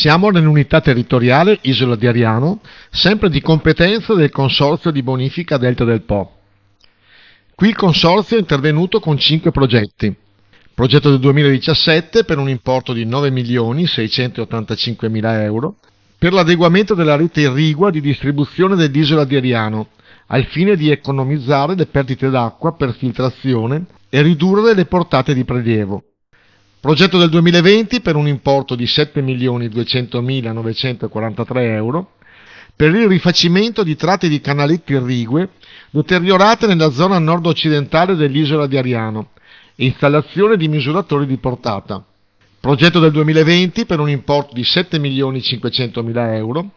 Siamo nell'unità territoriale Isola di Ariano, sempre di competenza del Consorzio di Bonifica Delta del Po. Qui il Consorzio è intervenuto con 5 progetti. Progetto del 2017 per un importo di 9.685.000 euro per l'adeguamento della rete irrigua di distribuzione dell'Isola di Ariano, al fine di economizzare le perdite d'acqua per filtrazione e ridurre le portate di prelievo. Progetto del 2020 per un importo di 7.200.943 euro per il rifacimento di tratte di canaletti irrigue deteriorate nella zona nord-occidentale dell'Isola di Ariano e installazione di misuratori di portata. Progetto del 2020 per un importo di 7.500.000 euro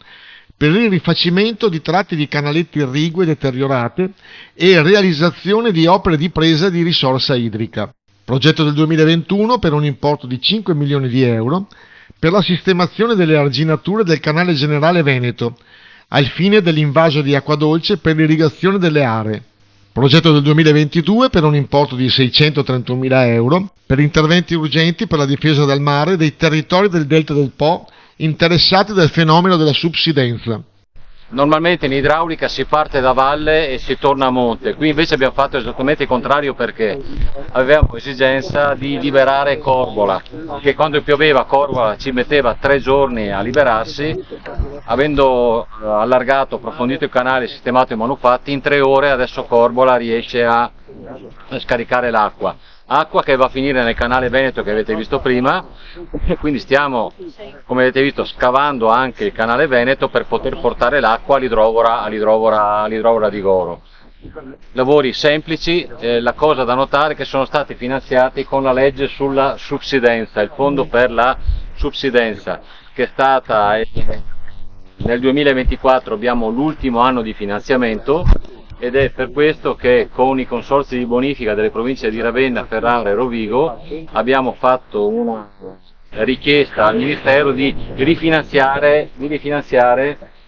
per il rifacimento di tratte di canaletti irrigue deteriorate e realizzazione di opere di presa di risorsa idrica. Progetto del 2021 per un importo di 5 milioni di euro per la sistemazione delle arginature del canale generale Veneto, al fine dell'invaso di acqua dolce per l'irrigazione delle aree. Progetto del 2022 per un importo di 631.000 euro per interventi urgenti per la difesa dal mare dei territori del Delta del Po interessati dal fenomeno della subsidenza. Normalmente in idraulica si parte da valle e si torna a monte, qui invece abbiamo fatto esattamente il contrario perché avevamo esigenza di liberare Corbola, che quando pioveva Corbola ci metteva 3 giorni a liberarsi, avendo allargato, approfondito il canale, sistemato i manufatti, in 3 ore adesso Corbola riesce a scaricare l'acqua. Acqua che va a finire nel canale Veneto che avete visto prima, e quindi stiamo, come avete visto, scavando anche il canale Veneto per poter portare l'acqua all'idrovora di Goro. Lavori semplici, la cosa da notare è che sono stati finanziati con la legge sulla subsidenza, il fondo per la subsidenza, che è stata nel 2024 abbiamo l'ultimo anno di finanziamento. Ed è per questo che con i consorzi di bonifica delle province di Ravenna, Ferrara e Rovigo abbiamo fatto una richiesta al Ministero di rifinanziare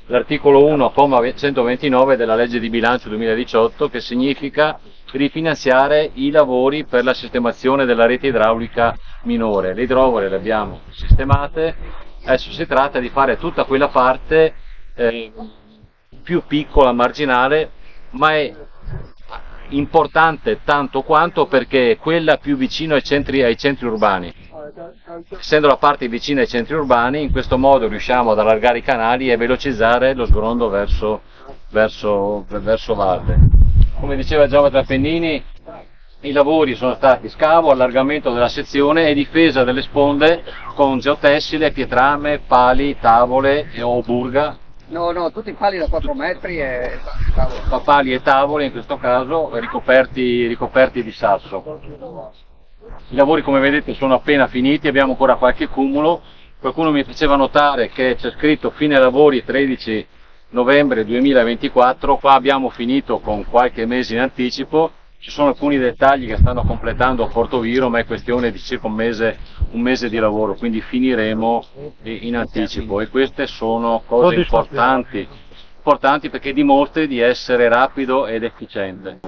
l'articolo 1, comma 129 della legge di bilancio 2018, che significa rifinanziare i lavori per la sistemazione della rete idraulica minore. Le idrovore le abbiamo sistemate, adesso si tratta di fare tutta quella parte più piccola, marginale, ma è importante tanto quanto perché è quella più vicina ai centri urbani. Essendo la parte vicina ai centri urbani, in questo modo riusciamo ad allargare i canali e velocizzare lo sgorondo verso valle. Come diceva Giova Pennini, i lavori sono stati scavo, allargamento della sezione e difesa delle sponde con geotessile, pietrame, pali, tavole o burga. No, tutti i pali da 4 metri e Pali e tavole in questo caso ricoperti di sasso. I lavori, come vedete, sono appena finiti, abbiamo ancora qualche cumulo. Qualcuno mi faceva notare che c'è scritto fine lavori 13 novembre 2024, qua abbiamo finito con qualche mese in anticipo. Ci sono alcuni dettagli che stanno completando a Portoviro, ma è questione di circa un mese di lavoro, quindi finiremo in anticipo, e queste sono cose importanti perché dimostri di essere rapido ed efficiente.